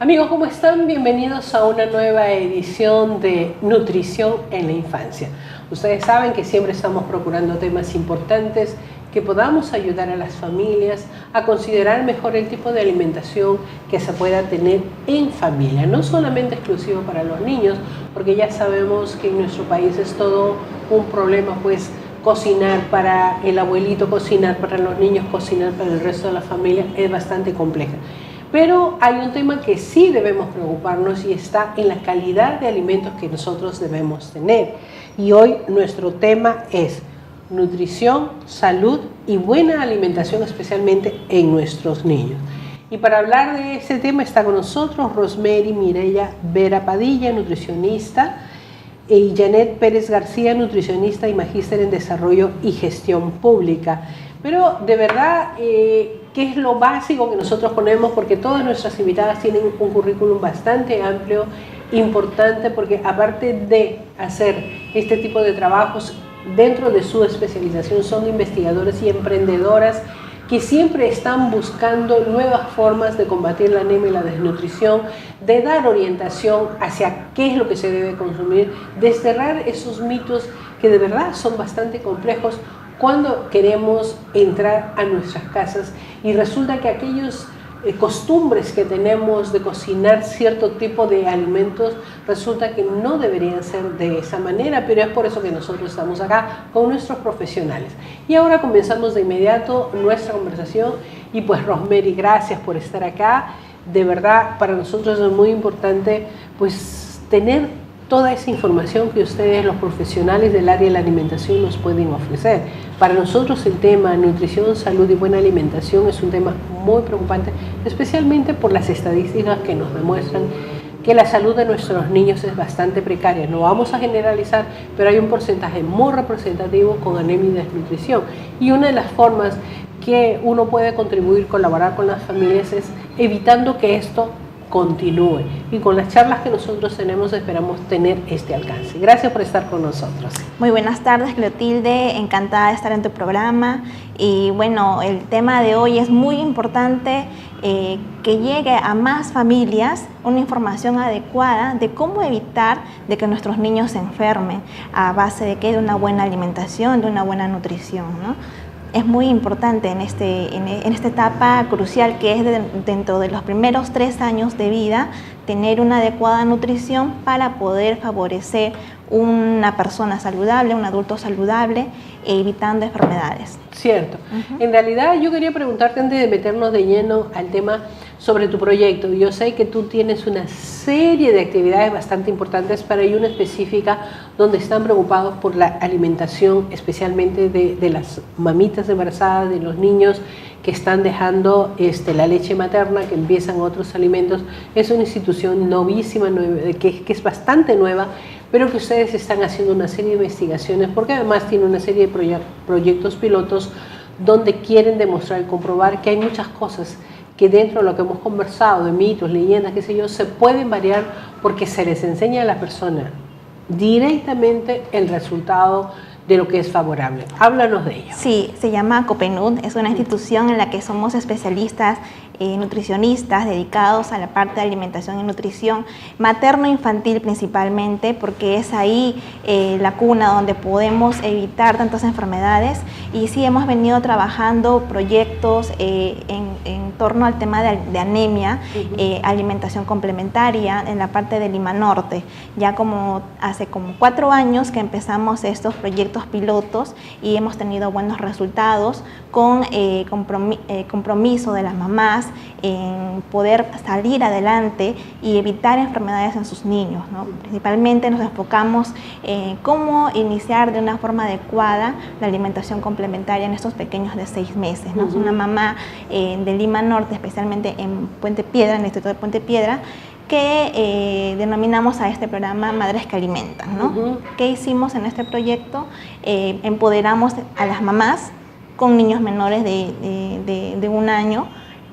Amigos, ¿cómo están? Bienvenidos a una nueva edición de Nutrición en la Infancia. Ustedes saben que siempre estamos procurando temas importantes que podamos ayudar a las familias a considerar mejor el tipo de alimentación que se pueda tener en familia, no solamente exclusivo para los niños, porque ya sabemos que en nuestro país es todo un problema, pues cocinar para el abuelito, cocinar para los niños, cocinar para el resto de la familia es bastante compleja. Pero hay un tema que sí debemos preocuparnos y está en la calidad de alimentos que nosotros debemos tener. Y hoy nuestro tema es nutrición, salud y buena alimentación, especialmente en nuestros niños. Y para hablar de este tema está con nosotros Rosemary Mireya Vera Padilla, nutricionista, y Janet Pérez García, nutricionista y magíster en desarrollo y gestión pública. Pero de verdad, ¿qué es lo básico que nosotros ponemos? Porque todas nuestras invitadas tienen un currículum bastante amplio, importante, porque aparte de hacer este tipo de trabajos dentro de su especialización, son investigadores y emprendedoras que siempre están buscando nuevas formas de combatir la anemia y la desnutrición, de dar orientación hacia qué es lo que se debe consumir, desterrar esos mitos que de verdad son bastante complejos cuando queremos entrar a nuestras casas y resulta que aquellos costumbres que tenemos de cocinar cierto tipo de alimentos resulta que no deberían ser de esa manera, pero es por eso que nosotros estamos acá con nuestros profesionales. Y ahora comenzamos de inmediato nuestra conversación y pues Rosemary, gracias por estar acá. De verdad, para nosotros es muy importante pues tener toda esa información que ustedes, los profesionales del área de la alimentación, nos pueden ofrecer. Para nosotros el tema nutrición, salud y buena alimentación es un tema muy preocupante, especialmente por las estadísticas que nos demuestran que la salud de nuestros niños es bastante precaria. No vamos a generalizar, pero hay un porcentaje muy representativo con anemia y desnutrición. Y una de las formas que uno puede contribuir, colaborar con las familias es evitando que esto continúe, y con las charlas que nosotros tenemos esperamos tener este alcance. Gracias por estar con nosotros. Muy buenas tardes, Clotilde, encantada de estar en tu programa. Y bueno, el tema de hoy es muy importante, que llegue a más familias una información adecuada de cómo evitar de que nuestros niños se enfermen a base de que de una buena alimentación, de una buena nutrición, ¿no? Es muy importante en esta etapa crucial que es dentro de los primeros 3 años de vida tener una adecuada nutrición para poder favorecer una persona saludable, un adulto saludable, evitando enfermedades. Cierto. En realidad yo quería preguntarte antes de meternos de lleno al tema sobre tu proyecto. Yo sé que tú tienes una serie de actividades bastante importantes, pero hay una específica donde están preocupados por la alimentación, especialmente de las mamitas embarazadas, de los niños que están dejando la leche materna, que empiezan otros alimentos. Es una institución novísima, que es bastante nueva, pero que ustedes están haciendo una serie de investigaciones, porque además tiene una serie de proyectos pilotos donde quieren demostrar y comprobar que hay muchas cosas que dentro de lo que hemos conversado, de mitos, leyendas, qué sé yo, se pueden variar porque se les enseña a la persona directamente el resultado de lo que es favorable. Háblanos de ello. Sí, se llama Copenud, es una institución en la que somos especialistas nutricionistas dedicados a la parte de alimentación y nutrición materno-infantil principalmente, porque es ahí la cuna donde podemos evitar tantas enfermedades. Y sí hemos venido trabajando proyectos en torno al tema de anemia, alimentación complementaria en la parte de Lima Norte. Ya hace 4 años que empezamos estos proyectos pilotos y hemos tenido buenos resultados con compromiso de las mamás en poder salir adelante y evitar enfermedades en sus niños, ¿no? Principalmente nos enfocamos en cómo iniciar de una forma adecuada la alimentación complementaria en estos pequeños de 6 meses, ¿no? Una mamá de Lima Norte, especialmente en Puente Piedra, en el distrito de Puente Piedra, que denominamos a este programa Madres que Alimentan, ¿no? ¿Qué hicimos en este proyecto? Empoderamos a las mamás con niños menores de 1 año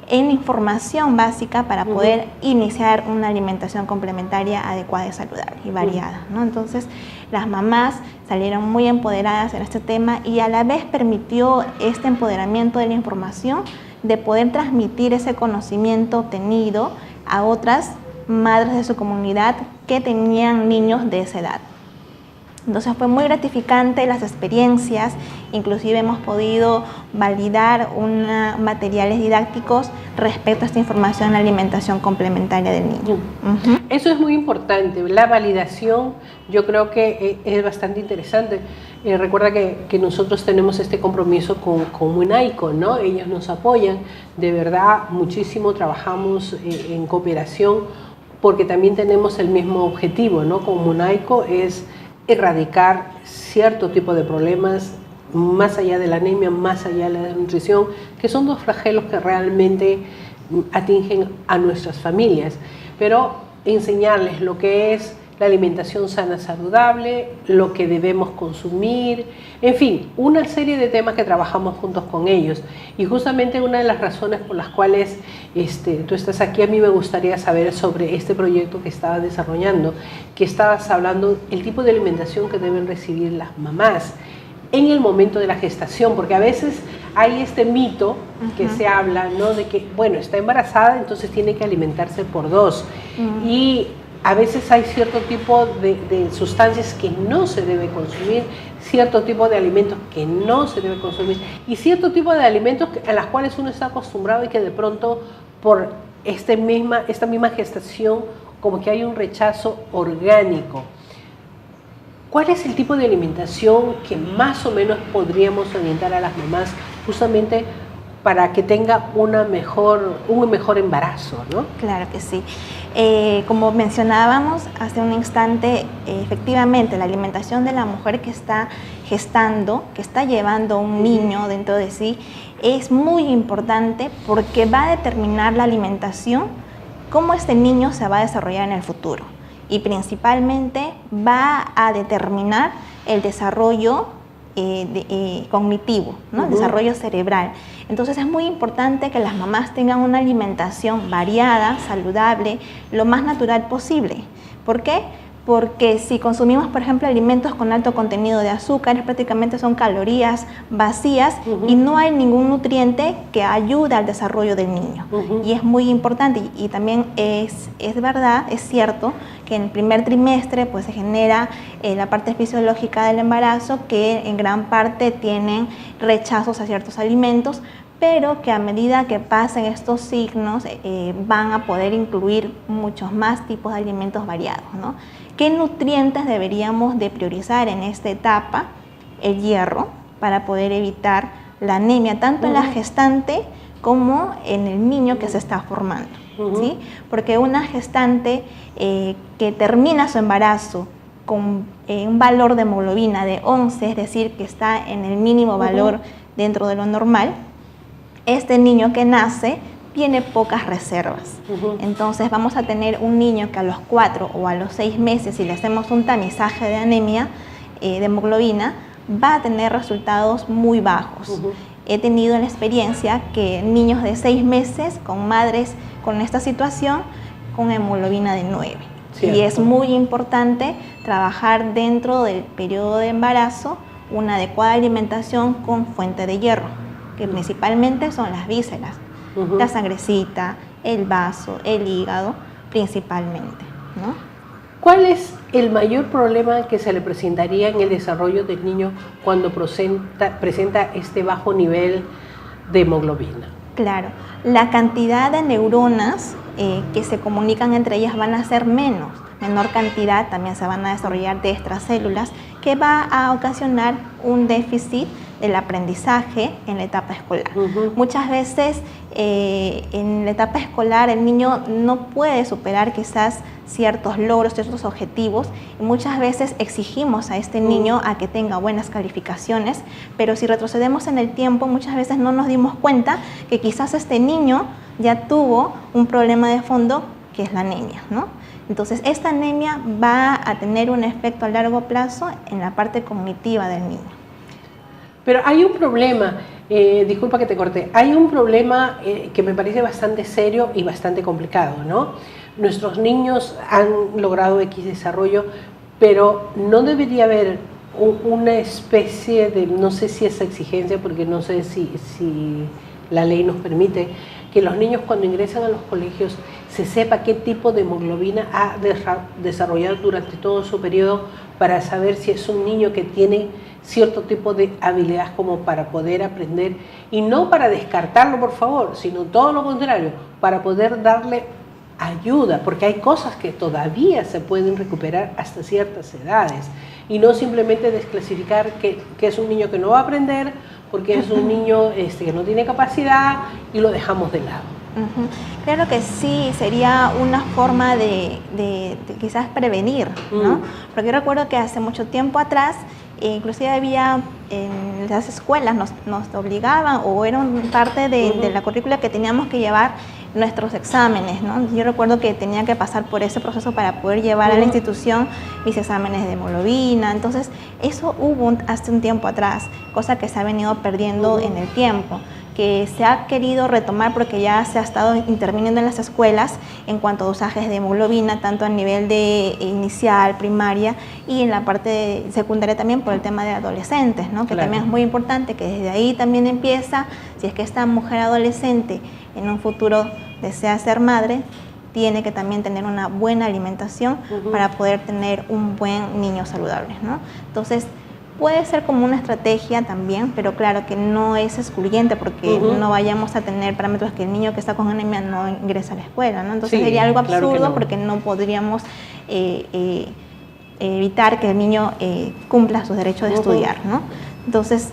en información básica para poder iniciar una alimentación complementaria adecuada y saludable y variada, ¿no? Entonces, las mamás salieron muy empoderadas en este tema y a la vez permitió este empoderamiento de la información de poder transmitir ese conocimiento obtenido a otras madres de su comunidad que tenían niños de esa edad. Entonces fue muy gratificante las experiencias, inclusive hemos podido validar materiales didácticos respecto a esta información en la alimentación complementaria del niño. Eso es muy importante, la validación yo creo que es bastante interesante. Recuerda que nosotros tenemos este compromiso con MUNAICO, ¿no? Ellos nos apoyan, de verdad muchísimo, trabajamos en cooperación porque también tenemos el mismo objetivo, ¿no? Con MUNAICO es erradicar cierto tipo de problemas más allá de la anemia, más allá de la desnutrición, que son dos flagelos que realmente atingen a nuestras familias, pero enseñarles lo que es la alimentación sana, saludable, lo que debemos consumir, en fin, una serie de temas que trabajamos juntos con ellos. Y justamente una de las razones por las cuales tú estás aquí, a mí me gustaría saber sobre este proyecto que estabas desarrollando, que estabas hablando el tipo de alimentación que deben recibir las mamás en el momento de la gestación, porque a veces hay este mito que se habla, ¿no? De que, bueno, está embarazada, entonces tiene que alimentarse por dos. Y a veces hay cierto tipo de sustancias que no se debe consumir, cierto tipo de alimentos que no se debe consumir y cierto tipo de alimentos a los cuales uno está acostumbrado y que de pronto por esta misma gestación como que hay un rechazo orgánico. ¿Cuál es el tipo de alimentación que más o menos podríamos orientar a las mamás justamente para que tenga un mejor embarazo, ¿no? Claro que sí. Como mencionábamos hace un instante, efectivamente la alimentación de la mujer que está gestando, que está llevando un niño dentro de sí, es muy importante porque va a determinar la alimentación, cómo este niño se va a desarrollar en el futuro y principalmente va a determinar el desarrollo cognitivo, ¿no? El desarrollo cerebral. Entonces es muy importante que las mamás tengan una alimentación variada, saludable, lo más natural posible. ¿Por qué? Porque si consumimos, por ejemplo, alimentos con alto contenido de azúcar, prácticamente son calorías vacías y no hay ningún nutriente que ayude al desarrollo del niño. Y es muy importante y también es verdad, es cierto, que en el primer trimestre pues, se genera la parte fisiológica del embarazo que en gran parte tienen rechazos a ciertos alimentos, pero que a medida que pasen estos signos van a poder incluir muchos más tipos de alimentos variados, ¿no? ¿Qué nutrientes deberíamos de priorizar en esta etapa? El hierro, para poder evitar la anemia, tanto en la gestante como en el niño que se está formando, ¿sí? Porque una gestante que termina su embarazo con un valor de hemoglobina de 11, es decir, que está en el mínimo valor dentro de lo normal, este niño que nace tiene pocas reservas. Entonces vamos a tener un niño que a los 4 o a los 6 meses, si le hacemos un tamizaje de anemia, de hemoglobina, va a tener resultados muy bajos. He tenido la experiencia que niños de 6 meses con madres con esta situación con hemoglobina de 9. Cierto. Y es muy importante trabajar dentro del periodo de embarazo una adecuada alimentación con fuente de hierro, que principalmente son las vísceras, la sangrecita, el vaso, el hígado, principalmente, ¿no? ¿Cuál es el mayor problema que se le presentaría en el desarrollo del niño cuando presenta este bajo nivel de hemoglobina? Claro, la cantidad de neuronas que se comunican entre ellas van a ser menor cantidad, también se van a desarrollar de extracélulas, que va a ocasionar un déficit del aprendizaje en la etapa escolar. Muchas veces en la etapa escolar el niño no puede superar quizás ciertos logros, ciertos objetivos, y muchas veces exigimos a este niño a que tenga buenas calificaciones, pero si retrocedemos en el tiempo muchas veces no nos dimos cuenta que quizás este niño ya tuvo un problema de fondo que es la anemia, ¿no? Entonces esta anemia va a tener un efecto a largo plazo en la parte cognitiva del niño. Pero hay un problema, disculpa que te corté, hay un problema que me parece bastante serio y bastante complicado, ¿no? Nuestros niños han logrado X desarrollo, pero no debería haber una especie de, no sé si es exigencia, porque no sé si la ley nos permite, que los niños cuando ingresan a los colegios se sepa qué tipo de hemoglobina ha desarrollado durante todo su periodo para saber si es un niño que tiene cierto tipo de habilidades como para poder aprender, y no para descartarlo, por favor, sino todo lo contrario, para poder darle ayuda, porque hay cosas que todavía se pueden recuperar hasta ciertas edades, y no simplemente desclasificar que es un niño que no va a aprender, porque es un niño que no tiene capacidad y lo dejamos de lado. Claro que sí, sería una forma de quizás prevenir, ¿no? Porque yo recuerdo que hace mucho tiempo atrás, inclusive había en las escuelas nos obligaban, o era parte de la currícula, que teníamos que llevar nuestros exámenes, ¿no? Yo recuerdo que tenía que pasar por ese proceso para poder llevar a la institución mis exámenes de hemoglobina. Entonces eso hubo hace un tiempo atrás, cosa que se ha venido perdiendo en el tiempo, que se ha querido retomar porque ya se ha estado interviniendo en las escuelas en cuanto a usajes de hemoglobina, tanto a nivel de inicial, primaria, y en la parte secundaria también por el tema de adolescentes, ¿no? Que claro, también es muy importante que desde ahí también empieza, si es que esta mujer adolescente en un futuro desea ser madre, tiene que también tener una buena alimentación para poder tener un buen niño saludable, ¿no? Entonces, puede ser como una estrategia también, pero claro que no es excluyente, porque no vayamos a tener parámetros que el niño que está con anemia no ingresa a la escuela, ¿no? Entonces sería algo absurdo, claro, porque no podríamos evitar que el niño cumpla sus derechos de estudiar, ¿no? Entonces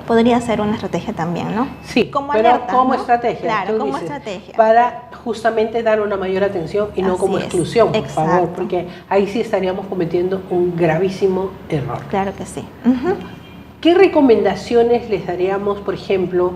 podría ser una estrategia también, ¿no? Sí, como pero alerta, como ¿no? estrategia. Claro, como estrategia. Para justamente dar una mayor atención y no Así como es, exclusión, por exacto, favor, porque ahí sí estaríamos cometiendo un gravísimo error. Claro que sí. ¿Qué recomendaciones les daríamos, por ejemplo,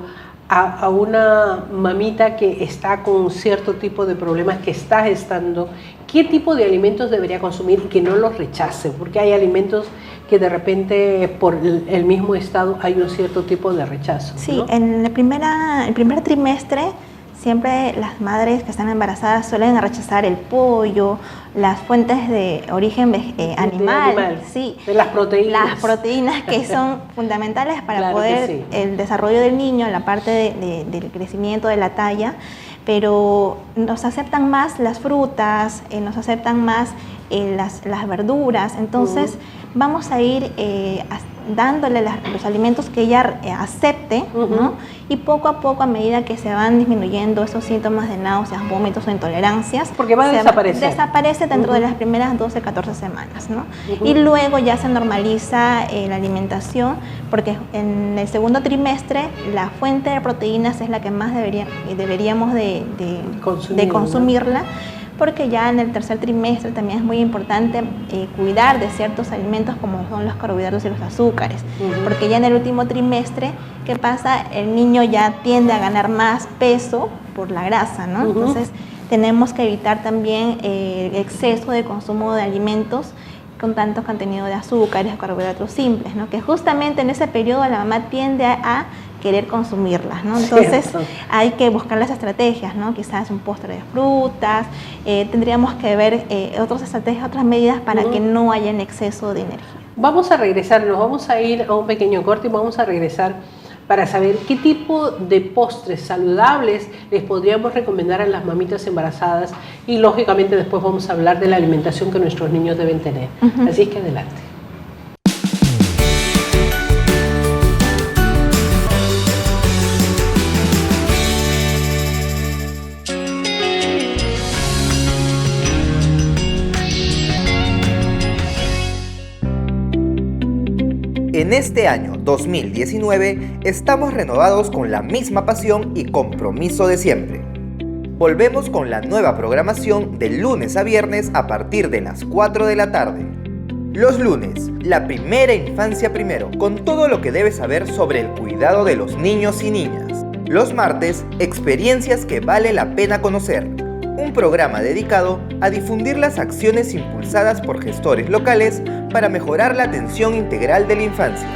a una mamita que está con cierto tipo de problemas, que está gestando? ¿Qué tipo de alimentos debería consumir y que no los rechace? Porque hay alimentos que de repente por el mismo estado hay un cierto tipo de rechazo. Sí, ¿no? En el primer trimestre siempre las madres que están embarazadas suelen rechazar el pollo, las fuentes de origen animal, sí, de las proteínas. Las proteínas que son fundamentales para claro poder sí, el desarrollo del niño, la parte del crecimiento de la talla, pero nos aceptan más las frutas, nos aceptan más las verduras. Entonces vamos a ir dándole los alimentos que ella acepte, ¿no? Y poco a poco, a medida que se van disminuyendo esos síntomas de náuseas, vómitos o intolerancias, porque va a desaparecer. Desaparece dentro de las primeras 12, 14 semanas, ¿no? Y luego ya se normaliza la alimentación, porque en el segundo trimestre la fuente de proteínas es la que más deberíamos de consumirla, ¿no? Porque ya en el tercer trimestre también es muy importante cuidar de ciertos alimentos como son los carbohidratos y los azúcares, porque ya en el último trimestre, ¿qué pasa? El niño ya tiende a ganar más peso por la grasa, ¿no? Entonces tenemos que evitar también el exceso de consumo de alimentos con tanto contenido de azúcares o carbohidratos simples, ¿no? Que justamente en ese periodo la mamá tiende a querer consumirlas, ¿no? Entonces hay que buscar las estrategias, ¿no? Quizás un postre de frutas, tendríamos que ver otras estrategias, otras medidas para que no haya en exceso de energía. Vamos a regresar, nos vamos a ir a un pequeño corte y vamos a regresar para saber qué tipo de postres saludables les podríamos recomendar a las mamitas embarazadas, y lógicamente después vamos a hablar de la alimentación que nuestros niños deben tener. Así que adelante. En este año 2019 estamos renovados con la misma pasión y compromiso de siempre. Volvemos con la nueva programación de lunes a viernes a partir de las 4 de la tarde. Los lunes, la primera infancia primero, con todo lo que debes saber sobre el cuidado de los niños y niñas. Los martes, experiencias que vale la pena conocer. Un programa dedicado a difundir las acciones impulsadas por gestores locales para mejorar la atención integral de la infancia.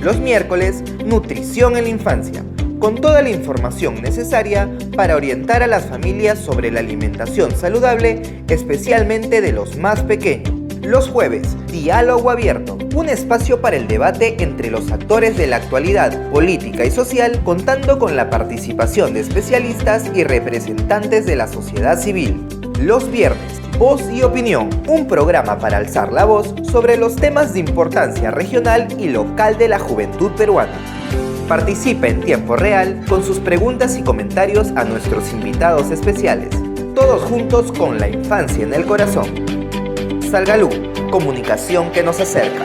Los miércoles, nutrición en la infancia, con toda la información necesaria para orientar a las familias sobre la alimentación saludable, especialmente de los más pequeños. Los jueves, diálogo abierto, un espacio para el debate entre los actores de la actualidad política y social, contando con la participación de especialistas y representantes de la sociedad civil. Los viernes, Voz y Opinión, un programa para alzar la voz sobre los temas de importancia regional y local de la juventud peruana. Participa en tiempo real con sus preguntas y comentarios a nuestros invitados especiales. Todos juntos con la infancia en el corazón. Salgalú, comunicación que nos acerca.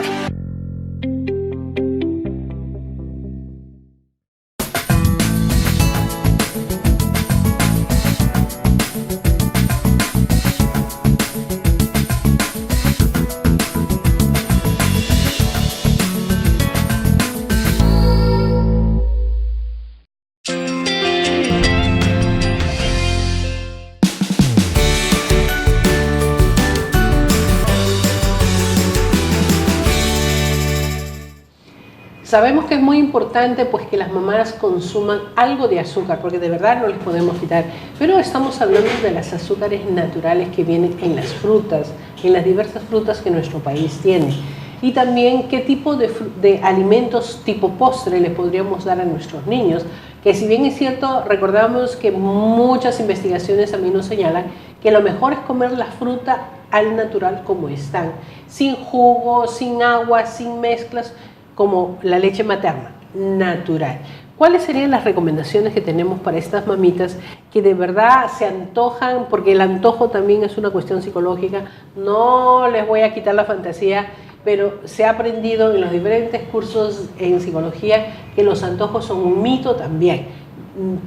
Sabemos que es muy importante pues que las mamás consuman algo de azúcar, porque de verdad no les podemos quitar, pero estamos hablando de las azúcares naturales que vienen en las frutas, en las diversas frutas que nuestro país tiene. Y también qué tipo de alimentos tipo postre les podríamos dar a nuestros niños, que si bien es cierto, recordamos que muchas investigaciones también nos señalan que lo mejor es comer la fruta al natural como están, sin jugo, sin agua, sin mezclas, como la leche materna, natural. ¿Cuáles serían las recomendaciones que tenemos para estas mamitas que de verdad se antojan? Porque el antojo también es una cuestión psicológica. No les voy a quitar la fantasía, pero se ha aprendido en los diferentes cursos en psicología que los antojos son un mito también.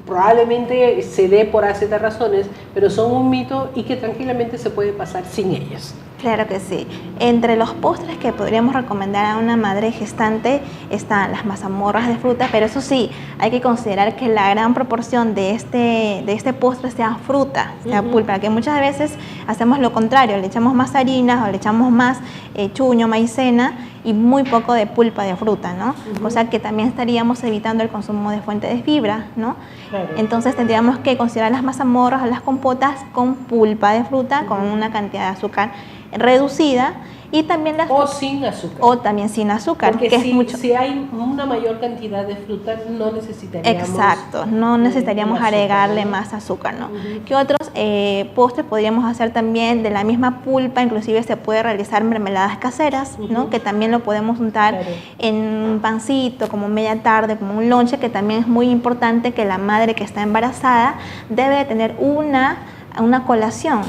Probablemente se dé por ciertas razones, pero son un mito y que tranquilamente se puede pasar sin ellos. Claro que sí. Entre los postres que podríamos recomendar a una madre gestante están las mazamorras de fruta, pero eso sí, hay que considerar que la gran proporción de este postre sea fruta, sea pulpa, que muchas veces hacemos lo contrario, le echamos más harinas o le echamos más chuño, maicena y muy poco de pulpa de fruta, ¿no? O sea que también estaríamos evitando el consumo de fuente de fibra, ¿no? Claro. Entonces tendríamos que considerar las mazamorras o las compotas con pulpa de fruta, con una cantidad de azúcar reducida, y también o sin azúcar. O también sin azúcar. Porque que si hay una mayor cantidad de fruta, no necesitaríamos. Exacto, no necesitaríamos agregarle más azúcar, ¿no? ¿Qué otros postres podríamos hacer también de la misma pulpa? Inclusive se puede realizar mermeladas caseras, ¿no? Que también lo podemos untar en un pancito, como media tarde, como un lonche, que también es muy importante que la madre que está embarazada debe de tener una colación,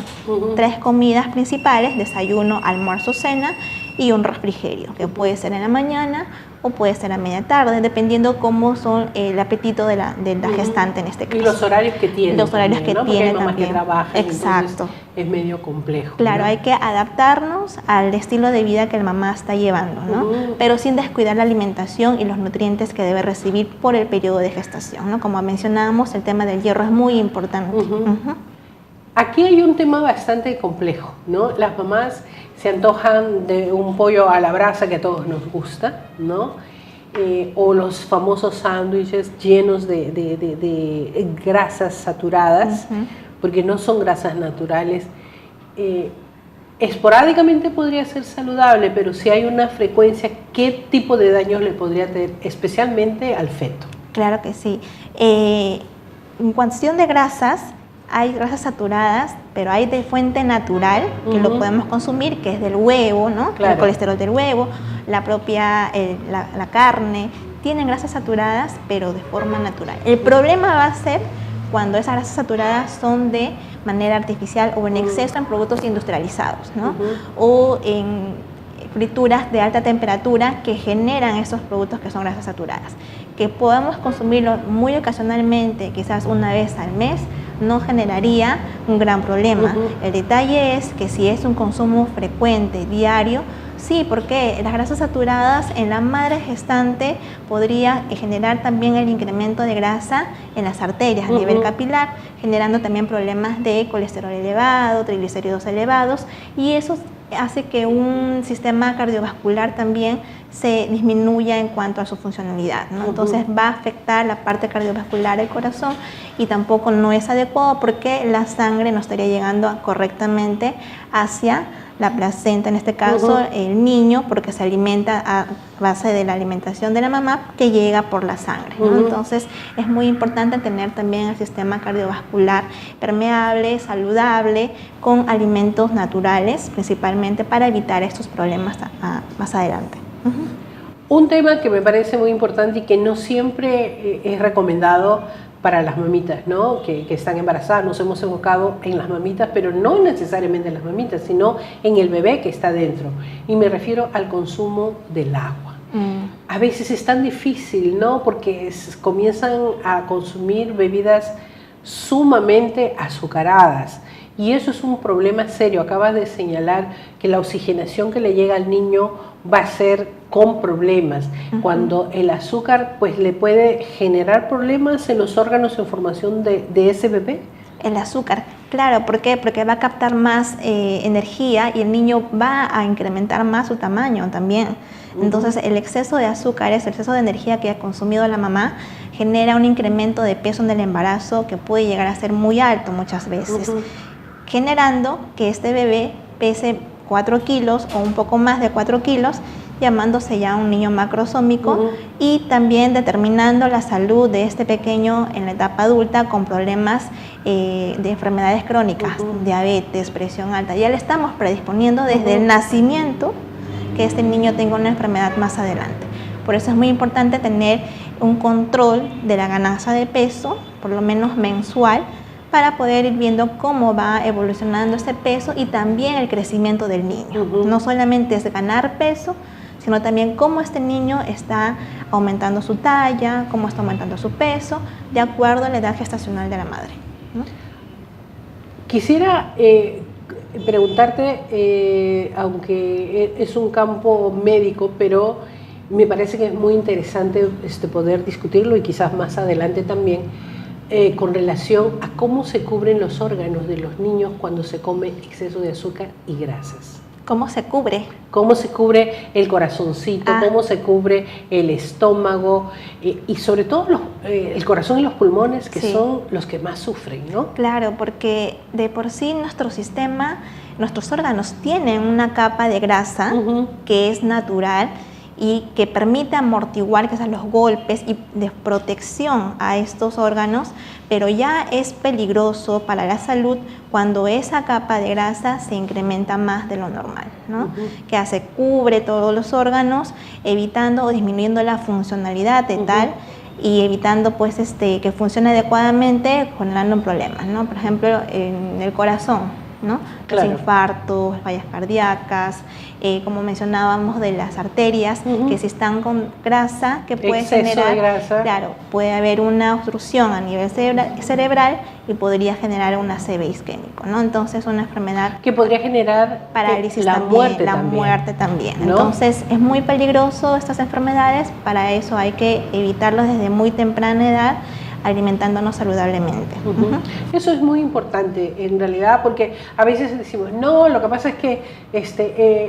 3 comidas principales: desayuno, almuerzo, cena y un refrigerio, que puede ser en la mañana o puede ser a media tarde, dependiendo cómo son el apetito de la gestante en este caso. Y los horarios que tiene. Los horarios también, que tiene también. Que trabajan, exacto. Es medio complejo. Claro, ¿no? hay que adaptarnos al estilo de vida que la mamá está llevando, ¿no? Pero sin descuidar la alimentación y los nutrientes que debe recibir por el periodo de gestación, ¿no? Como mencionábamos, el tema del hierro es muy importante. Aquí hay un tema bastante complejo, ¿no? Las mamás se antojan de un pollo a la brasa que a todos nos gusta, ¿no? O los famosos sándwiches llenos de grasas saturadas, porque no son grasas naturales. Esporádicamente podría ser saludable, pero si hay una frecuencia, ¿qué tipo de daños le podría tener, especialmente al feto? Claro que sí. En cuestión de grasas, hay grasas saturadas, pero hay de fuente natural que lo podemos consumir, que es del huevo, ¿no? Claro. El colesterol del huevo, la propia la carne, tienen grasas saturadas, pero de forma natural. El problema va a ser cuando esas grasas saturadas son de manera artificial o en exceso en productos industrializados, ¿no? O en frituras de alta temperatura que generan esos productos que son grasas saturadas. Que podamos consumirlo muy ocasionalmente, quizás una vez al mes, no generaría un gran problema. El detalle es que si es un consumo frecuente, diario, sí, porque las grasas saturadas en la madre gestante podría generar también el incremento de grasa en las arterias a nivel capilar, generando también problemas de colesterol elevado, triglicéridos elevados, y eso hace que un sistema cardiovascular también se disminuya en cuanto a su funcionalidad, ¿no? Entonces va a afectar la parte cardiovascular del corazón y tampoco no es adecuado porque la sangre no estaría llegando correctamente hacia la placenta, en este caso el niño, porque se alimenta a base de la alimentación de la mamá que llega por la sangre, ¿no? Entonces es muy importante tener también el sistema cardiovascular permeable, saludable, con alimentos naturales, principalmente para evitar estos problemas más adelante. Un tema que me parece muy importante y que no siempre es recomendado para las mamitas, ¿no? que están embarazadas. Nos hemos enfocado en las mamitas, pero no necesariamente en las mamitas, sino en el bebé que está dentro. Y me refiero al consumo del agua. A veces es tan difícil, ¿no? Porque comienzan a consumir bebidas sumamente azucaradas. Y eso es un problema serio. Acabas de señalar que la oxigenación que le llega al niño va a ser con problemas. Cuando el azúcar pues le puede generar problemas en los órganos en formación de ese bebé. El azúcar, claro, ¿por qué? Porque va a captar más energía y el niño va a incrementar más su tamaño también. Entonces el exceso de azúcares, el exceso de energía que ha consumido la mamá genera un incremento de peso en el embarazo que puede llegar a ser muy alto muchas veces, generando que este bebé pese 4 kilos o un poco más de 4 kilos, llamándose ya un niño macrosómico, y también determinando la salud de este pequeño en la etapa adulta con problemas de enfermedades crónicas, diabetes, presión alta. Ya le estamos predisponiendo desde el nacimiento que este niño tenga una enfermedad más adelante. Por eso es muy importante tener un control de la ganancia de peso, por lo menos mensual, para poder ir viendo cómo va evolucionando ese peso y también el crecimiento del niño. No solamente es ganar peso, sino también cómo este niño está aumentando su talla, cómo está aumentando su peso, de acuerdo a la edad gestacional de la madre, ¿no? Quisiera preguntarte, aunque es un campo médico, pero me parece que es muy interesante poder discutirlo y quizás más adelante también, con relación a cómo se cubren los órganos de los niños cuando se come exceso de azúcar y grasas. ¿Cómo se cubre? ¿Cómo se cubre el corazoncito? ¿Cómo se cubre el estómago? Y sobre todo el corazón y los pulmones, que son los que más sufren, ¿no? Claro, porque de por sí nuestro sistema, nuestros órganos tienen una capa de grasa que es natural y que permite amortiguar quizás los golpes y de protección a estos órganos, pero ya es peligroso para la salud cuando esa capa de grasa se incrementa más de lo normal, ¿no? Que hace, cubre todos los órganos, evitando o disminuyendo la funcionalidad de tal y evitando pues que funcione adecuadamente, generando problemas, ¿no? Por ejemplo, en el corazón, ¿no? Los infartos, fallas cardíacas, como mencionábamos de las arterias, que si están con grasa, que puede generar, de grasa. Claro, puede haber una obstrucción a nivel cerebral y podría generar un ACV isquémico, ¿no? Entonces una enfermedad que podría generar parálisis la muerte también. ¿No? Entonces es muy peligroso estas enfermedades, para eso hay que evitarlos desde muy temprana edad, alimentándonos saludablemente. Eso es muy importante en realidad, porque a veces decimos, no, lo que pasa es que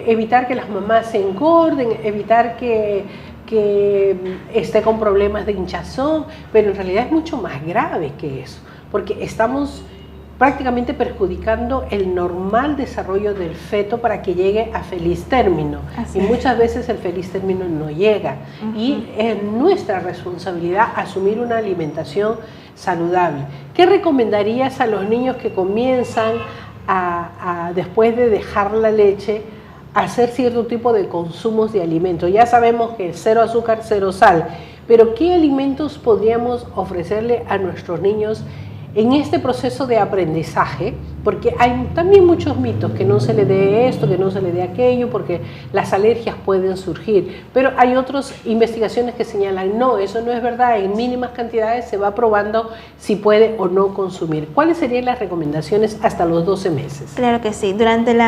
evitar que las mamás se engorden, evitar que esté con problemas de hinchazón, pero en realidad es mucho más grave que eso, porque estamos prácticamente perjudicando el normal desarrollo del feto para que llegue a feliz término. Y muchas veces el feliz término no llega. Y es nuestra responsabilidad asumir una alimentación saludable. ¿Qué recomendarías a los niños que comienzan después de dejar la leche, a hacer cierto tipo de consumos de alimentos? Ya sabemos que cero azúcar, cero sal, pero ¿qué alimentos podríamos ofrecerle a nuestros niños en este proceso de aprendizaje? Porque hay también muchos mitos, que no se le dé esto, que no se le dé aquello, porque las alergias pueden surgir. Pero hay otras investigaciones que señalan, no, eso no es verdad, en mínimas cantidades se va probando si puede o no consumir. ¿Cuáles serían las recomendaciones hasta los 12 meses? Claro que sí. Durante el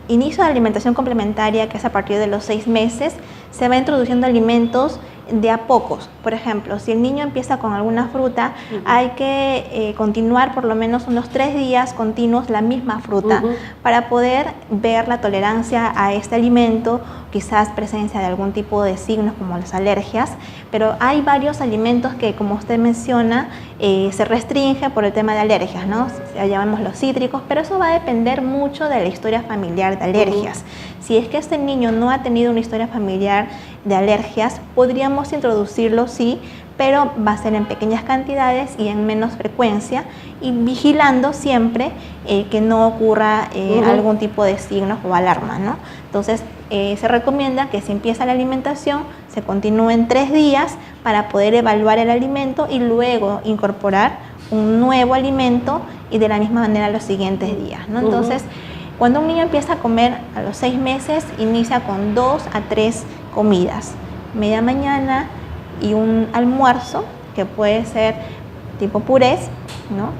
inicio de la alimentación complementaria, que es a partir de los 6 meses, se va introduciendo alimentos de a pocos. Por ejemplo, si el niño empieza con alguna fruta, hay que continuar por lo menos unos 3 días continuos la misma fruta para poder ver la tolerancia a este alimento, quizás presencia de algún tipo de signos como las alergias, pero hay varios alimentos que, como usted menciona, se restringe por el tema de alergias, ¿no? Llamamos los cítricos, pero eso va a depender mucho de la historia familiar de alergias. Si es que este niño no ha tenido una historia familiar de alergias, podríamos introducirlo, sí, pero va a ser en pequeñas cantidades y en menos frecuencia, y vigilando siempre que no ocurra algún tipo de signos o alarma, ¿no? Entonces, se recomienda que si empieza la alimentación, se continúen 3 días para poder evaluar el alimento y luego incorporar un nuevo alimento y de la misma manera los siguientes días, ¿no? Entonces, cuando un niño empieza a comer a los 6 meses, inicia con 2 a 3 comidas, media mañana y un almuerzo, que puede ser tipo purés, ¿no?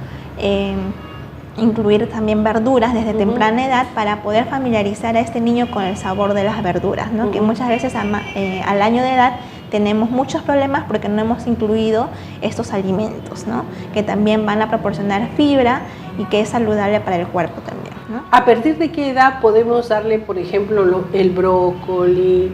Incluir también verduras desde temprana edad para poder familiarizar a este niño con el sabor de las verduras, ¿no? Que muchas veces al año de edad tenemos muchos problemas porque no hemos incluido estos alimentos, ¿no? Que también van a proporcionar fibra y que es saludable para el cuerpo también, ¿no? ¿A partir de qué edad podemos darle, por ejemplo, el brócoli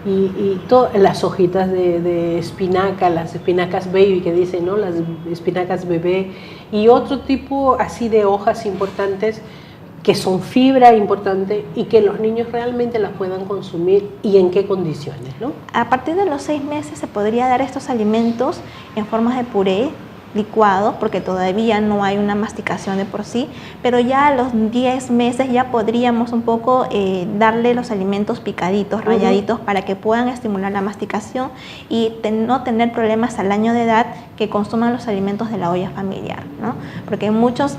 y todas las hojitas de espinaca, las espinacas baby que dicen, ¿no? Las espinacas bebé y otro tipo así de hojas importantes que son fibra importante y que los niños realmente las puedan consumir y en qué condiciones, ¿no? A partir de los 6 meses se podría dar estos alimentos en formas de puré, licuado, porque todavía no hay una masticación de por sí, pero ya a los 10 meses ya podríamos un poco darle los alimentos picaditos, ralladitos, para que puedan estimular la masticación y no tener problemas al año de edad que consuman los alimentos de la olla familiar, ¿no? Porque hay muchos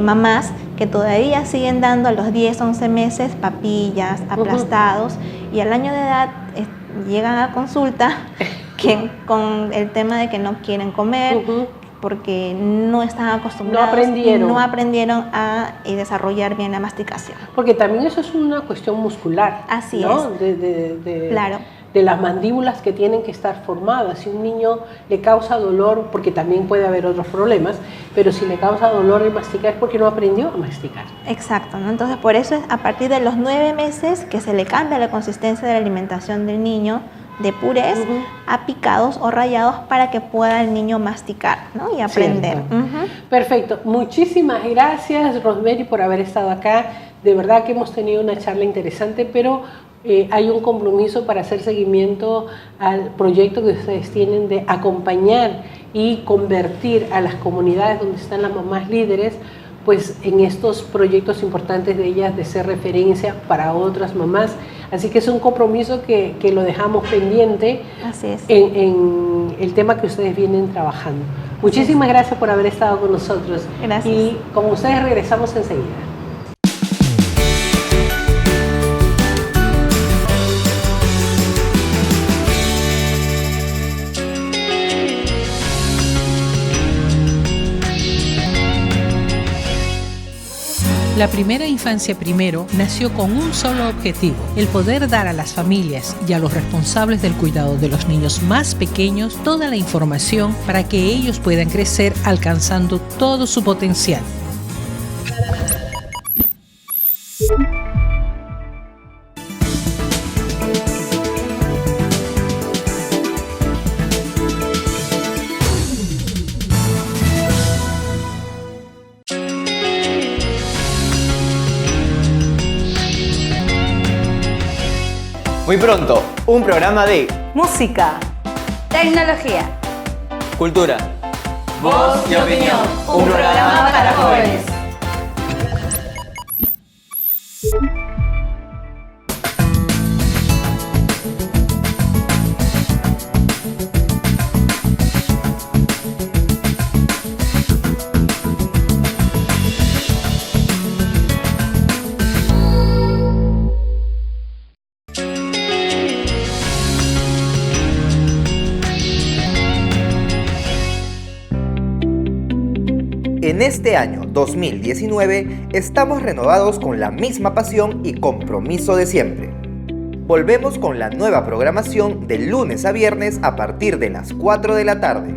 mamás que todavía siguen dando a los 10, 11 meses papillas, aplastados, y al año de edad llegan a consulta con el tema de que no quieren comer, porque no están acostumbrados, no aprendieron a desarrollar bien la masticación. Porque también eso es una cuestión muscular. Así ¿no? es. Claro. De las mandíbulas que tienen que estar formadas. Si un niño le causa dolor, porque también puede haber otros problemas, pero si le causa dolor de masticar es porque no aprendió a masticar. Exacto, ¿no? Entonces por eso es a partir de los 9 meses que se le cambia la consistencia de la alimentación del niño, de purés a picados o rallados, para que pueda el niño masticar, ¿no? Y aprender. Perfecto. Muchísimas gracias, Rosemary, por haber estado acá. De verdad que hemos tenido una charla interesante, pero hay un compromiso para hacer seguimiento al proyecto que ustedes tienen de acompañar y convertir a las comunidades donde están las mamás líderes, pues en estos proyectos importantes de ellas, de ser referencia para otras mamás. Así que es un compromiso que lo dejamos pendiente. Así es. En el tema que ustedes vienen trabajando. Muchísimas gracias por haber estado con nosotros. Gracias. Y con ustedes regresamos enseguida. La Primera Infancia Primero nació con un solo objetivo: el poder dar a las familias y a los responsables del cuidado de los niños más pequeños toda la información para que ellos puedan crecer alcanzando todo su potencial. Muy pronto, un programa de música, tecnología, cultura, voz y opinión, un programa para jóvenes. En este año 2019 estamos renovados con la misma pasión y compromiso de siempre. Volvemos con la nueva programación de lunes a viernes a partir de las 4 de la tarde.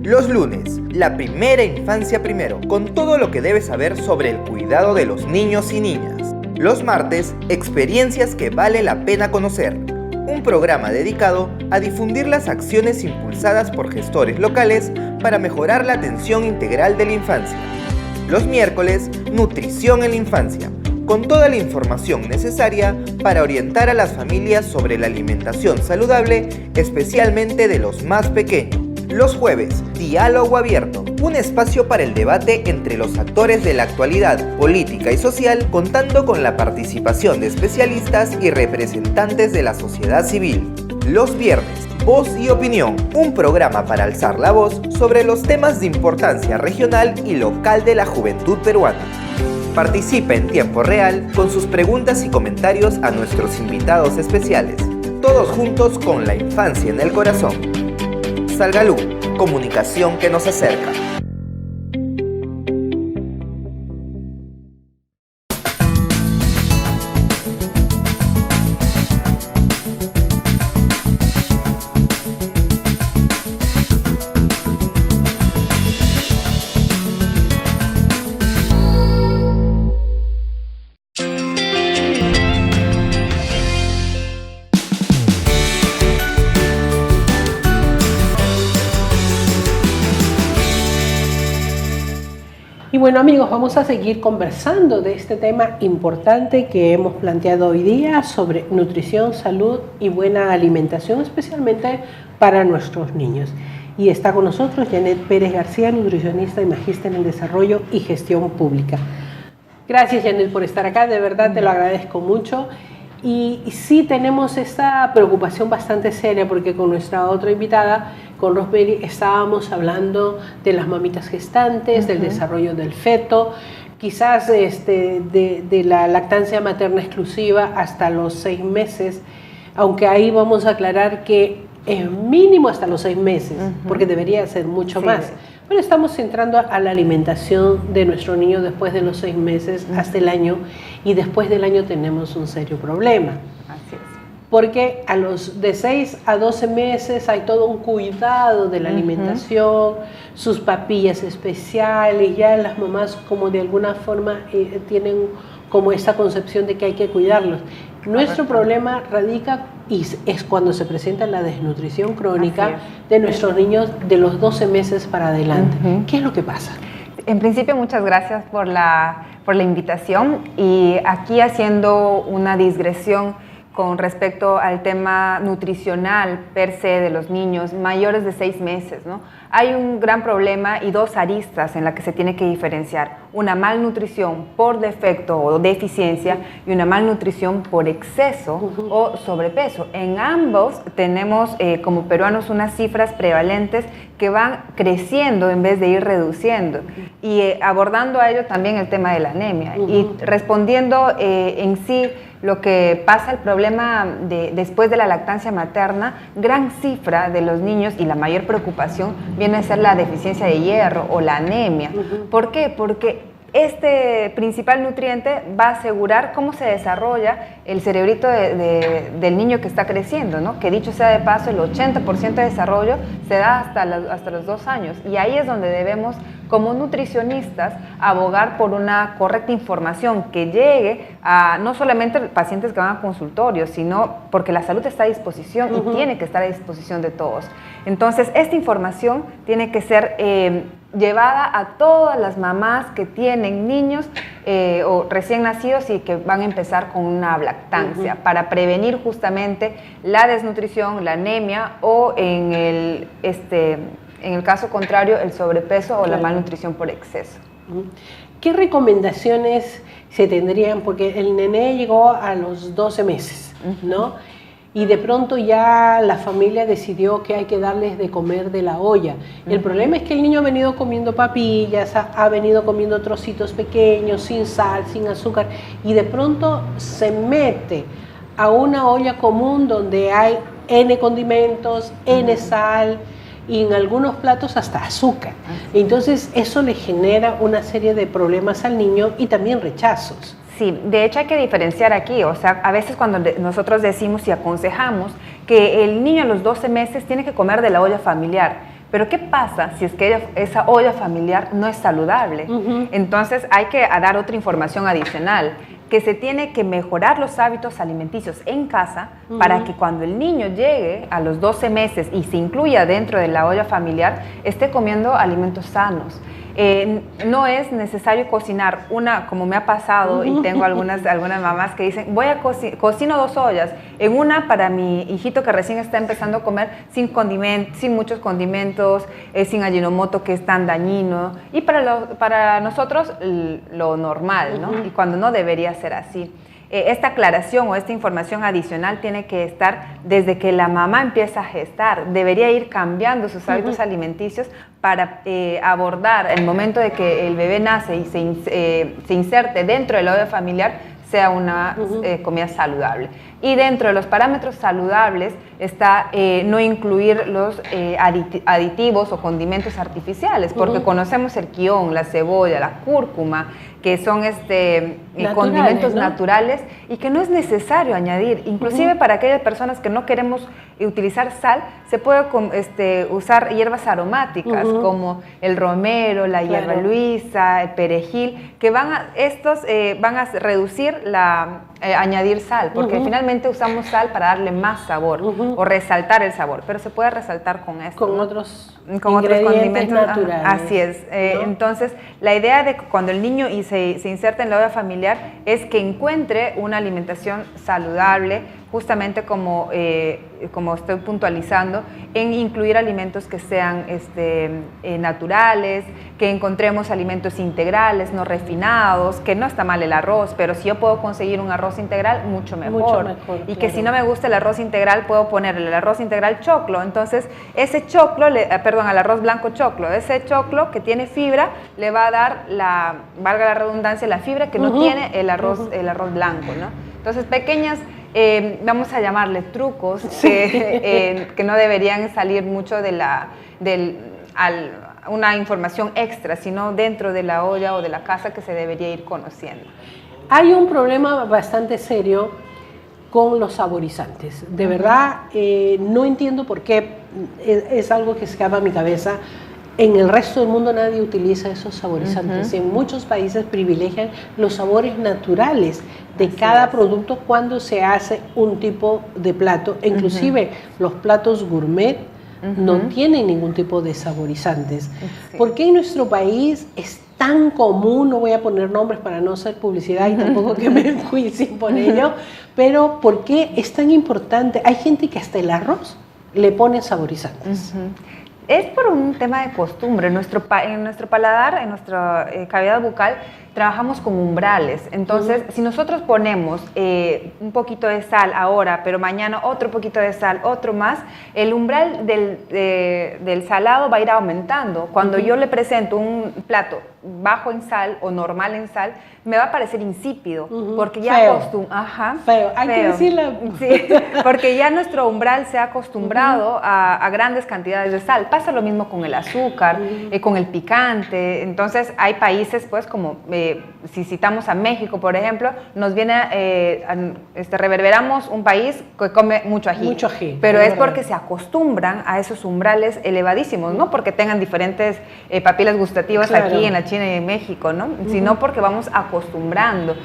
Los lunes, la primera infancia primero, con todo lo que debes saber sobre el cuidado de los niños y niñas. Los martes, experiencias que vale la pena conocer. Un programa dedicado a difundir las acciones impulsadas por gestores locales para mejorar la atención integral de la infancia. Los miércoles, nutrición en la infancia, con toda la información necesaria para orientar a las familias sobre la alimentación saludable, especialmente de los más pequeños. Los jueves, diálogo abierto, un espacio para el debate entre los actores de la actualidad política y social, contando con la participación de especialistas y representantes de la sociedad civil. Los viernes, Voz y Opinión, un programa para alzar la voz sobre los temas de importancia regional y local de la juventud peruana. Participa en tiempo real con sus preguntas y comentarios a nuestros invitados especiales. Todos juntos con la infancia en el corazón. Salgalú, comunicación que nos acerca. Y bueno amigos, vamos a seguir conversando de este tema importante que hemos planteado hoy día sobre nutrición, salud y buena alimentación, especialmente para nuestros niños. Y está con nosotros Janet Pérez García, nutricionista y magíster en desarrollo y gestión pública. Gracias Janet por estar acá, de verdad te lo agradezco mucho. Y sí tenemos esta preocupación bastante seria porque con nuestra otra invitada, con Rosemary, estábamos hablando de las mamitas gestantes, del desarrollo del feto, quizás de la lactancia materna exclusiva hasta los 6 meses, aunque ahí vamos a aclarar que es mínimo hasta los 6 meses, porque debería ser mucho más. Pero estamos centrando a la alimentación de nuestro niño después de los 6 meses hasta el año, y después del año tenemos un serio problema. Así es. Porque de 6 a 12 meses hay todo un cuidado de la alimentación, sus papillas especiales, ya las mamás como de alguna forma tienen como esta concepción de que hay que cuidarlos. Nuestro problema radica y es cuando se presenta la desnutrición crónica de nuestros niños de los 12 meses para adelante. ¿Qué es lo que pasa? En principio, muchas gracias por la invitación, y aquí haciendo una digresión con respecto al tema nutricional per se de los niños mayores de 6 meses, ¿no? Hay un gran problema y 2 aristas en las que se tiene que diferenciar: una malnutrición por defecto o deficiencia y una malnutrición por exceso o sobrepeso. En ambos tenemos como peruanos unas cifras prevalentes que van creciendo en vez de ir reduciendo, y abordando a ello también el tema de la anemia y respondiendo en sí lo que pasa, el problema después de la lactancia materna. Gran cifra de los niños y la mayor preocupación viene a ser la deficiencia de hierro o la anemia. ¿Por qué? Porque este principal nutriente va a asegurar cómo se desarrolla el cerebrito del niño que está creciendo, ¿no? Que dicho sea de paso, el 80% de desarrollo se da hasta los 2 años, y ahí es donde debemos, como nutricionistas, abogar por una correcta información que llegue a no solamente pacientes que van a consultorios, sino porque la salud está a disposición y tiene que estar a disposición de todos. Entonces, esta información tiene que ser llevada a todas las mamás que tienen niños o recién nacidos y que van a empezar con una lactancia, para prevenir justamente la desnutrición, la anemia o en el caso contrario, el sobrepeso o la malnutrición por exceso. ¿Qué recomendaciones se tendrían? Porque el nené llegó a los 12 meses, ¿no? Y de pronto ya la familia decidió que hay que darles de comer de la olla. El problema es que el niño ha venido comiendo papillas, ha venido comiendo trocitos pequeños, sin sal, sin azúcar, y de pronto se mete a una olla común donde hay N condimentos, N sal, y en algunos platos hasta azúcar. Entonces eso le genera una serie de problemas al niño y también rechazos. Sí, de hecho hay que diferenciar aquí, o sea, a veces cuando nosotros decimos y aconsejamos que el niño a los 12 meses tiene que comer de la olla familiar, pero ¿qué pasa si es que esa olla familiar no es saludable? Entonces hay que dar otra información adicional, que se tiene que mejorar los hábitos alimenticios en casa para que cuando el niño llegue a los 12 meses y se incluya dentro de la olla familiar, esté comiendo alimentos sanos. No es necesario cocinar como me ha pasado, y tengo algunas mamás que dicen, cocino 2 ollas, en una para mi hijito que recién está empezando a comer sin muchos condimentos, sin Ajinomoto, que es tan dañino, y para nosotros lo normal, ¿no? Y cuando no debería ser así. Esta aclaración o esta información adicional tiene que estar desde que la mamá empieza a gestar. Debería ir cambiando sus hábitos alimenticios para abordar el momento de que el bebé nace y se inserte dentro de la olla familiar, sea una comida saludable. Y dentro de los parámetros saludables está no incluir los aditivos o condimentos artificiales, porque conocemos el quión, la cebolla, la cúrcuma, que son condimentos naturales y que no es necesario añadir. Inclusive para aquellas personas que no queremos utilizar sal, se puede usar hierbas aromáticas como el romero, la hierba luisa, el perejil, que van a reducir añadir sal, porque finalmente usamos sal para darle más sabor o resaltar el sabor, pero se puede resaltar con esto. Con otros condimentos naturales. Así es. ¿No? Entonces, la idea de que cuando el niño se inserta en la olla familiar es que encuentre una alimentación saludable, justamente como estoy puntualizando, en incluir alimentos que sean naturales, que encontremos alimentos integrales, no refinados, que no está mal el arroz, pero si yo puedo conseguir un arroz integral, mucho mejor. Y que si no me gusta el arroz integral, puedo ponerle el arroz integral choclo. Entonces, ese choclo, al arroz blanco choclo, ese choclo que tiene fibra, le va a dar valga la redundancia, la fibra que no tiene el arroz blanco, ¿no? Entonces, pequeñas, vamos a llamarle trucos, que no deberían salir mucho una información extra, sino dentro de la olla o de la casa, que se debería ir conociendo. Hay un problema bastante serio con los saborizantes. De verdad, no entiendo por qué, es algo que escapa a mi cabeza. En el resto del mundo nadie utiliza esos saborizantes. En muchos países privilegian los sabores naturales de cada producto cuando se hace un tipo de plato. Inclusive los platos gourmet no tienen ningún tipo de saborizantes. ¿Por qué en nuestro país es tan común? No voy a poner nombres para no hacer publicidad y tampoco que me enjuicien por ello, pero ¿por qué es tan importante? Hay gente que hasta el arroz le pone saborizantes. Es por un tema de costumbre. En nuestro paladar, en nuestra cavidad bucal, trabajamos con umbrales. Entonces, si nosotros ponemos un poquito de sal ahora, pero mañana otro poquito de sal, otro más, el umbral del salado va a ir aumentando. Cuando yo le presento un plato bajo en sal o normal en sal, me va a parecer insípido, porque ya feo, hay que decirlo. Sí, porque ya nuestro umbral se ha acostumbrado a grandes cantidades de sal. Pasa lo mismo con el azúcar, con el picante. Entonces, hay países, pues, como si citamos a México, por ejemplo, nos viene, reverberamos un país que come mucho ají. Mucho ají. Pero es porque se acostumbran a esos umbrales elevadísimos, no porque tengan diferentes papilas gustativas aquí en la China y en México, ¿no? Sino porque vamos acostumbrando.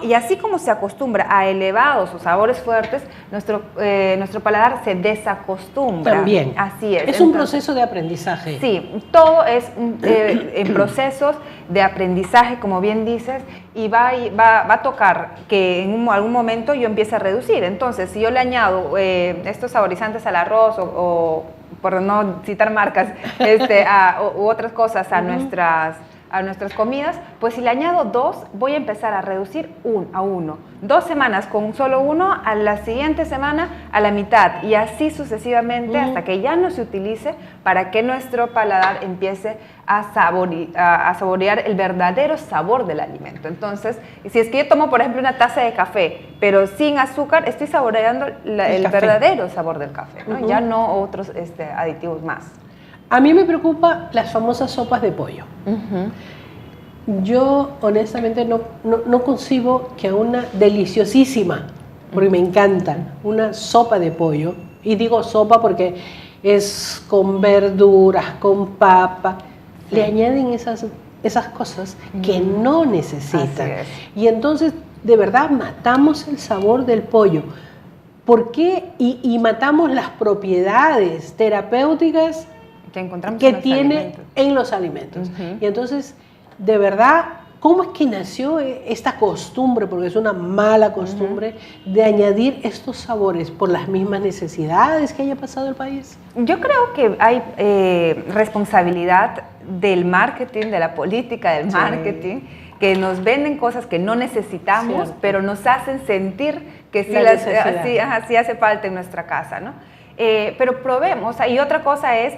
Y así como se acostumbra a elevados o sabores fuertes, nuestro paladar se desacostumbra. También. Así es. Es un proceso de aprendizaje. Sí, todo es en procesos de aprendizaje, como bien dices, y va a tocar que en algún momento yo empiece a reducir. Entonces, si yo le añado estos saborizantes al arroz o por no citar marcas, u otras cosas a nuestras comidas, pues si le añado 2, voy a empezar a reducir a 1. 2 semanas con solo 1, a la siguiente semana a la mitad, y así sucesivamente hasta que ya no se utilice, para que nuestro paladar empiece a saborear el verdadero sabor del alimento. Entonces, si es que yo tomo, por ejemplo, una taza de café, pero sin azúcar, estoy saboreando el verdadero sabor del café, ¿no? Ya no otros aditivos más. A mí me preocupa las famosas sopas de pollo. Yo honestamente no concibo que a una deliciosísima, porque me encanta, una sopa de pollo, y digo sopa porque es con verduras, con papa, le añaden esas cosas que no necesitan. Y entonces, de verdad, matamos el sabor del pollo. ¿Por qué? Y matamos las propiedades terapéuticas que tiene en los alimentos. Y entonces, de verdad, ¿cómo es que nació esta costumbre? Porque es una mala costumbre de añadir estos sabores por las mismas necesidades que haya pasado el país. Yo creo que hay responsabilidad del marketing, de la política del marketing, que nos venden cosas que no necesitamos, pero nos hacen sentir que sí hace falta en nuestra casa, ¿no? Pero probemos. Y otra cosa es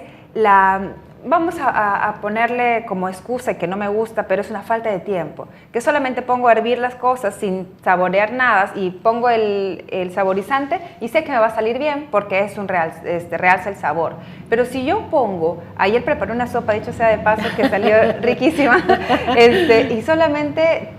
vamos a ponerle como excusa que no me gusta, pero es una falta de tiempo, que solamente pongo a hervir las cosas sin saborear nada y pongo el saborizante y sé que me va a salir bien porque es realza el sabor. Pero si yo pongo, ayer preparé una sopa, dicho sea de paso, que salió riquísima, y solamente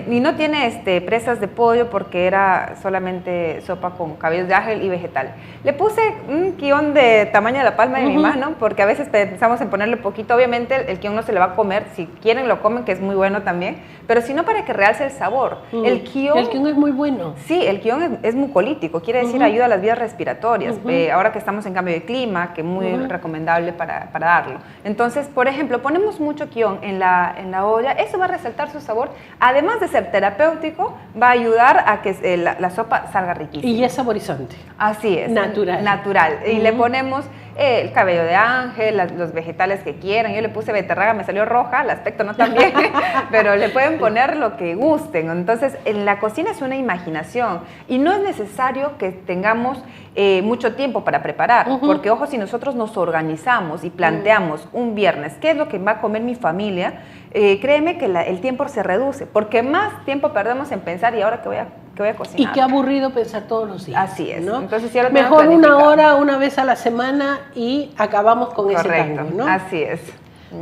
no tiene presas de pollo porque era solamente sopa con cabellos de ángel y vegetal. Le puse un guión de tamaño de la palma de mi mano, porque a veces pensamos en ponerle poquito. Obviamente el guión no se le va a comer, si quieren lo comen, que es muy bueno también, pero si no, para que realce el sabor. El guión es muy bueno. Sí, el guión es mucolítico, quiere decir ayuda a las vías respiratorias. Ahora que estamos en cambio de clima, que es muy recomendable para darlo. Entonces, por ejemplo, ponemos mucho guión en la olla, eso va a resaltar su sabor, además de ser terapéutico, va a ayudar a que la sopa salga riquísima. Y es saborizante. Así es. Natural. Y le ponemos el cabello de ángel, los vegetales que quieran. Yo le puse beterraga, me salió roja, el aspecto no tan bien, pero le pueden poner lo que gusten. Entonces, en la cocina es una imaginación y no es necesario que tengamos mucho tiempo para preparar, porque ojo, si nosotros nos organizamos y planteamos un viernes, ¿qué es lo que va a comer mi familia? Créeme que el tiempo se reduce, porque más tiempo perdemos en pensar, ¿y ahora qué voy a cocinar? Y qué aburrido pensar todos los días. Así es, ¿no? Entonces, ya lo mejor una hora, una vez a la semana y acabamos con ese tango, ¿no? Así es.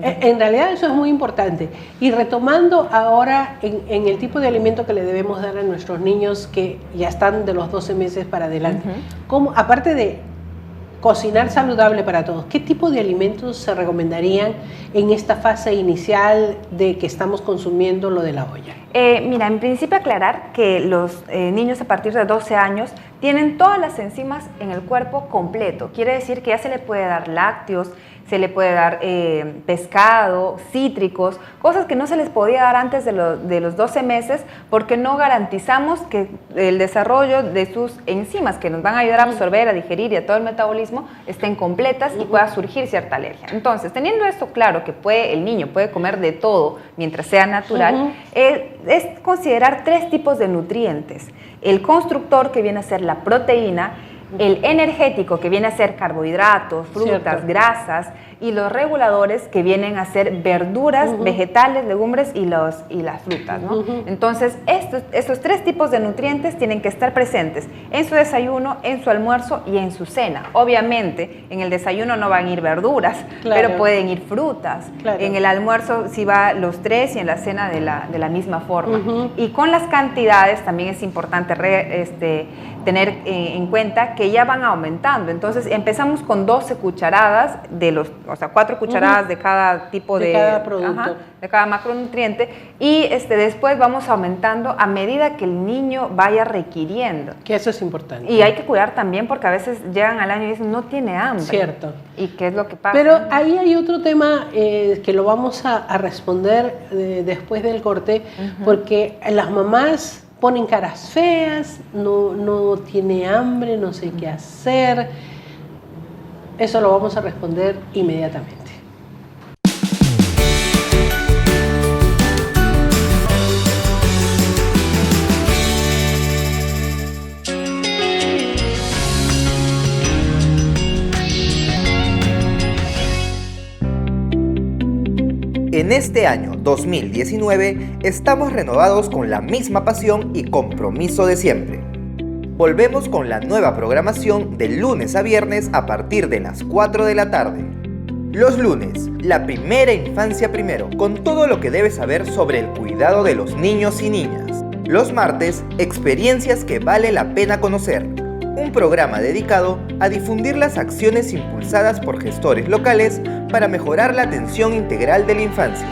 En realidad eso es muy importante. Y retomando ahora en el tipo de alimento que le debemos dar a nuestros niños que ya están de los 12 meses para adelante, ¿cómo, aparte de cocinar saludable para todos, qué tipo de alimentos se recomendarían en esta fase inicial de que estamos consumiendo lo de la olla? Mira, en principio aclarar que los niños a partir de 12 años tienen todas las enzimas en el cuerpo completo. Quiere decir que ya se le puede dar lácteos, se le puede dar pescado, cítricos, cosas que no se les podía dar antes de los 12 meses porque no garantizamos que el desarrollo de sus enzimas que nos van a ayudar a absorber, a digerir y a todo el metabolismo estén completas y pueda surgir cierta alergia. Entonces, teniendo esto claro que el niño puede comer de todo mientras sea natural, es considerar 3 tipos de nutrientes. El constructor, que viene a ser la proteína, el energético, que viene a ser carbohidratos, frutas, grasas, y los reguladores, que vienen a ser verduras, vegetales, legumbres y las frutas, ¿no? Entonces, estos 3 tipos de nutrientes tienen que estar presentes en su desayuno, en su almuerzo y en su cena. Obviamente, en el desayuno no van a ir verduras, pero pueden ir frutas. En el almuerzo sí va los 3 y en la cena de la misma forma. Y con las cantidades también es importante tener en cuenta que ya van aumentando. Entonces, empezamos con 12 cucharadas 4 cucharadas de cada tipo de cada producto, de cada macronutriente, y después vamos aumentando a medida que el niño vaya requiriendo. Que eso es importante. Y hay que cuidar también porque a veces llegan al año y dicen, no tiene hambre. Cierto. ¿Y qué es lo que pasa? Pero ahí hay otro tema que lo vamos a responder después del corte, porque las mamás ponen caras feas, no tiene hambre, no sé qué hacer. Eso lo vamos a responder inmediatamente. En este año 2019 estamos renovados con la misma pasión y compromiso de siempre. Volvemos con la nueva programación de lunes a viernes a partir de las 4 de la tarde. Los lunes, la primera infancia primero, con todo lo que debes saber sobre el cuidado de los niños y niñas. Los martes, experiencias que vale la pena conocer. Un programa dedicado a difundir las acciones impulsadas por gestores locales para mejorar la atención integral de la infancia.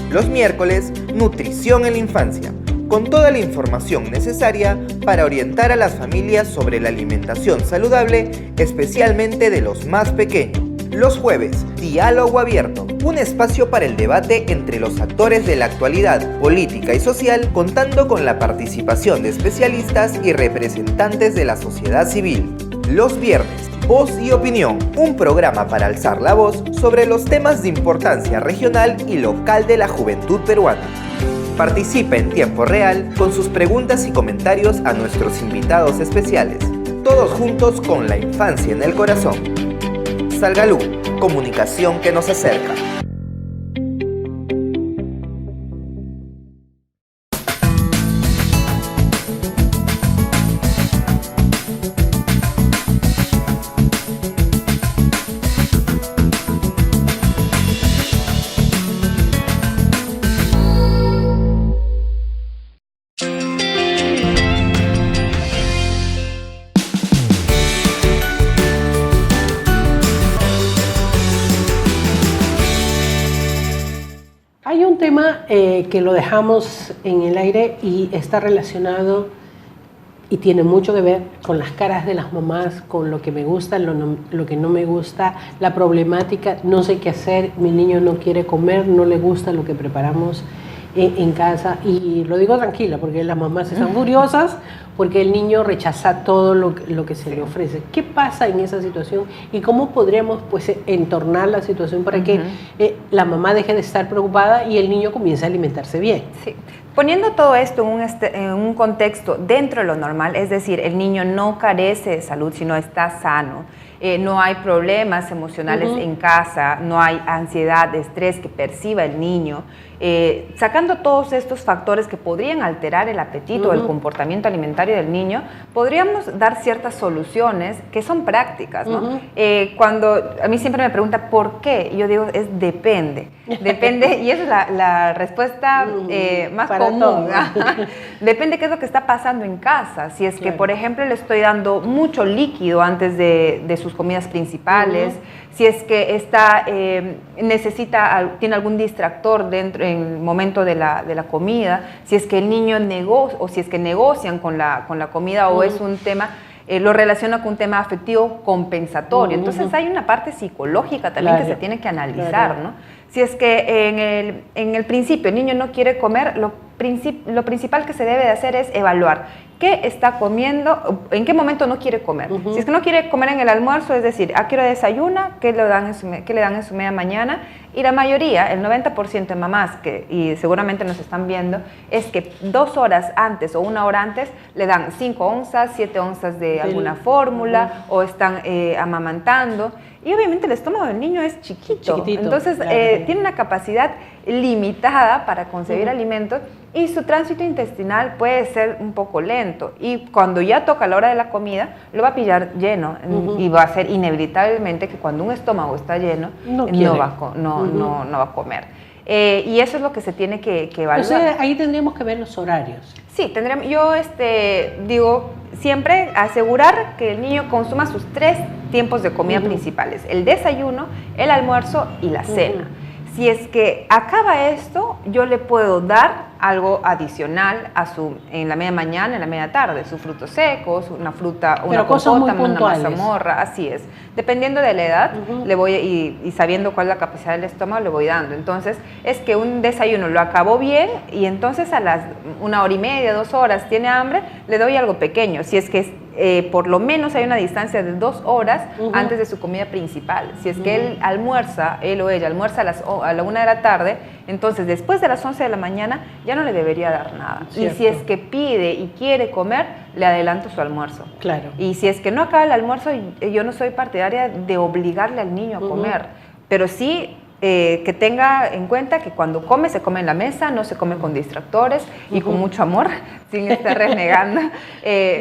Los miércoles, nutrición en la infancia, con toda la información necesaria para orientar a las familias sobre la alimentación saludable, especialmente de los más pequeños. Los jueves, diálogo abierto, un espacio para el debate entre los actores de la actualidad política y social, contando con la participación de especialistas y representantes de la sociedad civil. Los viernes, Voz y Opinión, un programa para alzar la voz sobre los temas de importancia regional y local de la juventud peruana. Participa en tiempo real con sus preguntas y comentarios a nuestros invitados especiales. Todos juntos con la infancia en el corazón. Salgalú, comunicación que nos acerca. Hay un tema que lo dejamos en el aire y está relacionado y tiene mucho que ver con las caras de las mamás, con lo que me gusta, lo que no me gusta, la problemática, no sé qué hacer, mi niño no quiere comer, no le gusta lo que preparamos en casa, y lo digo tranquila porque las mamás están furiosas porque el niño rechaza todo lo que se le ofrece. ¿Qué pasa en esa situación y cómo podríamos pues entornar la situación para que la mamá deje de estar preocupada y el niño comience a alimentarse bien? Sí. Poniendo todo esto en un contexto dentro de lo normal, es decir, el niño no carece de salud, sino está sano. No hay problemas emocionales en casa, no hay ansiedad, estrés que perciba el niño. Sacando todos estos factores que podrían alterar el apetito o el comportamiento alimentario del niño, podríamos dar ciertas soluciones que son prácticas, ¿no? Cuando a mí siempre me preguntan ¿por qué? Yo digo, depende. Depende, y esa es la respuesta más para común. Depende qué es lo que está pasando en casa. Si es que, por ejemplo, le estoy dando mucho líquido antes de sus comidas principales, si es que tiene algún distractor dentro en el momento de la comida, si es que el niño negocian con la comida o es un tema, lo relaciona con un tema afectivo compensatorio. Entonces hay una parte psicológica también que se tiene que analizar, ¿no? Si es que en el principio el niño no quiere comer, lo principal que se debe de hacer es evaluar qué está comiendo, en qué momento no quiere comer. Si es que no quiere comer en el almuerzo, es decir, ¿a qué hora desayuna? ¿Qué le dan en su media mañana? Y la mayoría, el 90% de mamás, y seguramente nos están viendo, es que 2 horas antes o 1 hora antes le dan 5 onzas, 7 onzas de alguna fórmula o están amamantando. Y obviamente el estómago del niño es chiquitito, entonces tiene una capacidad limitada para concebir alimentos y su tránsito intestinal puede ser un poco lento. Y cuando ya toca la hora de la comida, lo va a pillar lleno y va a ser inevitablemente que cuando un estómago está lleno, no va a comer. Y eso es lo que se tiene que evaluar. O sea, ahí tendríamos que ver los horarios. Sí, tendríamos. Yo digo siempre asegurar que el niño consuma sus 3 tiempos de comida principales: el desayuno, el almuerzo y la cena. Si es que acaba esto, yo le puedo dar algo adicional en la media mañana, en la media tarde, sus frutos secos, una fruta, una compota, una mazamorra, así es. Dependiendo de la edad, le voy y sabiendo cuál es la capacidad del estómago, le voy dando. Entonces, es que un desayuno lo acabó bien y entonces a las 1 hora y media, 2 horas, tiene hambre, le doy algo pequeño. Si es que por lo menos hay una distancia de 2 horas antes de su comida principal. Si es que él o ella almuerza a la 1 de la tarde, entonces después de las 11 de la mañana ya no le debería dar nada. Cierto. Y si es que pide y quiere comer, le adelanto su almuerzo. Claro. Y si es que no acaba el almuerzo, yo no soy partidaria de obligarle al niño a comer, pero sí que tenga en cuenta que cuando come, se come en la mesa, no se come con distractores y con mucho amor, sin estar renegando,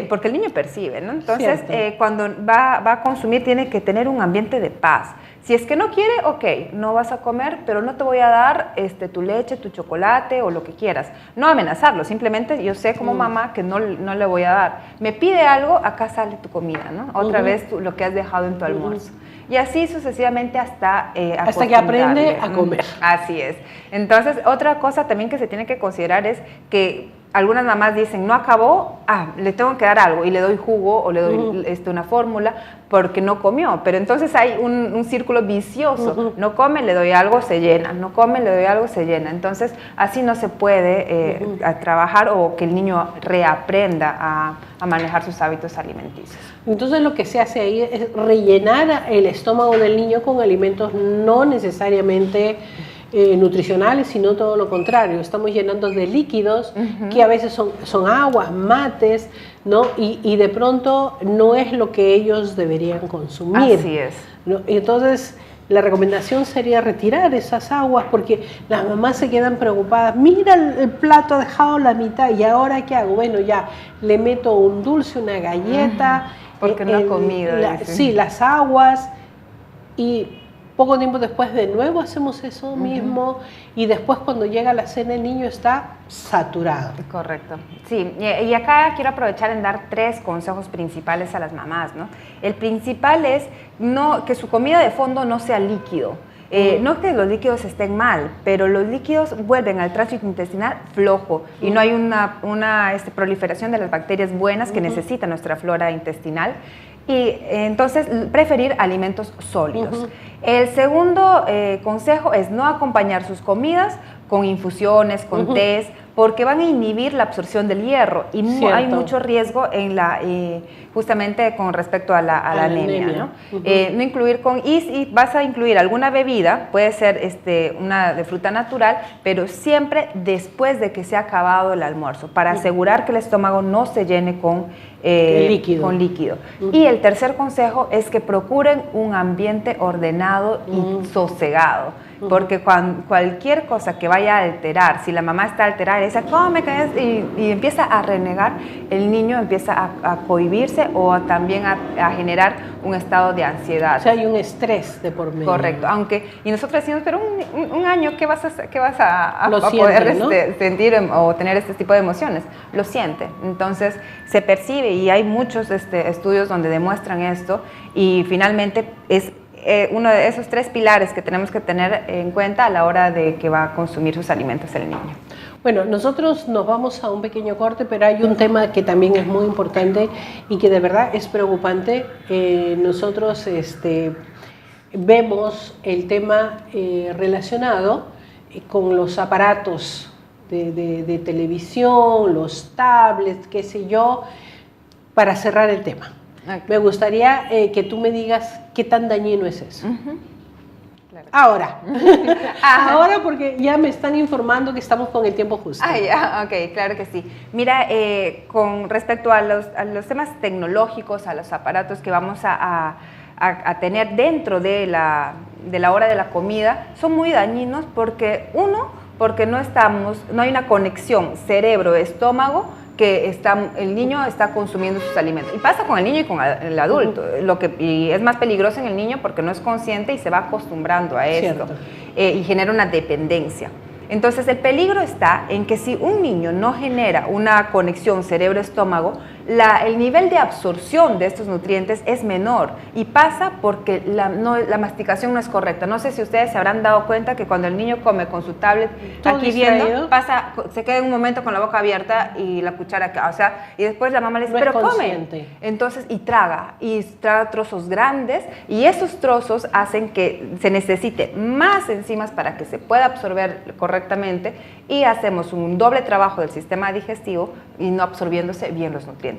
porque el niño percibe, ¿no? Entonces, cuando va a consumir tiene que tener un ambiente de paz. Si es que no quiere, ok, no vas a comer, pero no te voy a dar tu leche, tu chocolate o lo que quieras. No amenazarlo, simplemente yo sé como mamá que no le voy a dar. Me pide algo, acá sale tu comida, ¿no? Otra vez lo que has dejado en tu almuerzo. Y así sucesivamente hasta que aprende a comer. Así es. Entonces, otra cosa también que se tiene que considerar es que algunas mamás dicen, no acabó, le tengo que dar algo y le doy jugo o le doy una fórmula porque no comió. Pero entonces hay un círculo vicioso. No come, le doy algo, se llena. No come, le doy algo, se llena. Entonces, así no se puede a trabajar o que el niño reaprenda a manejar sus hábitos alimenticios. Entonces, lo que se hace ahí es rellenar el estómago del niño con alimentos no necesariamente nutricionales, sino todo lo contrario. Estamos llenando de líquidos que a veces son aguas, mates, ¿no? Y de pronto no es lo que ellos deberían consumir. Así es. ¿No? Entonces, la recomendación sería retirar esas aguas porque las mamás se quedan preocupadas. Mira, el plato ha dejado la mitad y ahora ¿qué hago? Bueno, ya le meto un dulce, una galleta. Porque no ha comido. Sí, las aguas y poco tiempo después de nuevo hacemos eso mismo y después cuando llega la cena el niño está saturado. Correcto. Sí, y acá quiero aprovechar en dar 3 consejos principales a las mamás, ¿no? El principal es que su comida de fondo no sea líquido. No que los líquidos estén mal, pero los líquidos vuelven al tránsito intestinal flojo y no hay una proliferación de las bacterias buenas que necesita nuestra flora intestinal. Y entonces preferir alimentos sólidos. El segundo consejo es no acompañar sus comidas con infusiones, con tés, porque van a inhibir la absorción del hierro y hay mucho riesgo en justamente con respecto a la anemia, ¿no? No incluir y si vas a incluir alguna bebida, puede ser una de fruta natural, pero siempre después de que se ha acabado el almuerzo, para asegurar que el estómago no se llene con líquido. Y el tercer consejo es que procuren un ambiente ordenado y sosegado. Porque cualquier cosa que vaya a alterar, si la mamá está alterada y dice, come, y empieza a renegar, el niño empieza a cohibirse o también a generar un estado de ansiedad. O sea, hay un estrés de por medio. Correcto. Y nosotros decimos, pero un año, ¿qué vas a siente, poder ¿no? sentir o tener este tipo de emociones? Lo siente. Entonces, se percibe y hay muchos estudios donde demuestran esto y finalmente es uno de esos 3 pilares que tenemos que tener en cuenta a la hora de que va a consumir sus alimentos el niño. Bueno, nosotros nos vamos a un pequeño corte, pero hay un tema que también es muy importante y que de verdad es preocupante. Nosotros vemos el tema relacionado con los aparatos de televisión, los tablets, qué sé yo, para cerrar el tema. Okay. Me gustaría que tú me digas qué tan dañino es eso. Claro. Ahora porque ya me están informando que estamos con el tiempo justo. Ya, ok, claro que sí. Mira, con respecto a los temas tecnológicos, a los aparatos que vamos a tener dentro de la hora de la comida, son muy dañinos porque no hay una conexión cerebro-estómago que el niño está consumiendo sus alimentos. Y pasa con el niño y con el adulto. Y es más peligroso en el niño porque no es consciente y se va acostumbrando a esto. Y genera una dependencia. Entonces, el peligro está en que si un niño no genera una conexión cerebro-estómago, el nivel de absorción de estos nutrientes es menor y pasa porque la masticación no es correcta. No sé si ustedes se habrán dado cuenta que cuando el niño come con su tablet aquí viendo, se queda un momento con la boca abierta y la cuchara acá, y después la mamá le dice, pero come. Entonces, y traga trozos grandes y esos trozos hacen que se necesite más enzimas para que se pueda absorber correctamente y hacemos un doble trabajo del sistema digestivo y no absorbiéndose bien los nutrientes.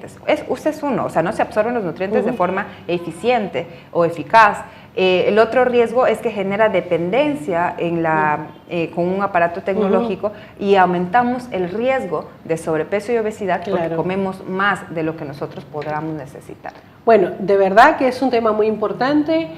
Usted es uno, o sea, no se absorben los nutrientes de forma eficiente o eficaz. El otro riesgo es que genera dependencia con un aparato tecnológico y aumentamos el riesgo de sobrepeso y obesidad porque comemos más de lo que nosotros podamos necesitar. Bueno, de verdad que es un tema muy importante.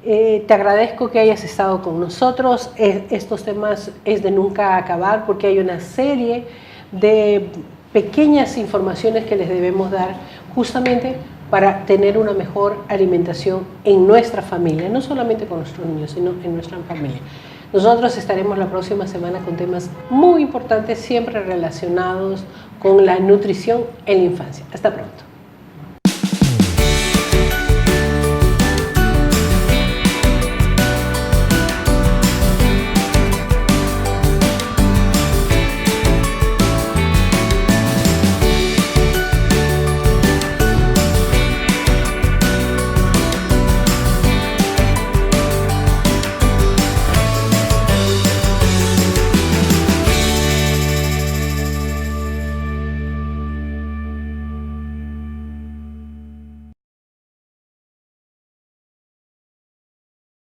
Te agradezco que hayas estado con nosotros. Estos temas es de nunca acabar porque hay una serie de pequeñas informaciones que les debemos dar justamente para tener una mejor alimentación en nuestra familia, no solamente con nuestros niños, sino en nuestra familia. Nosotros estaremos la próxima semana con temas muy importantes, siempre relacionados con la nutrición en la infancia. Hasta pronto.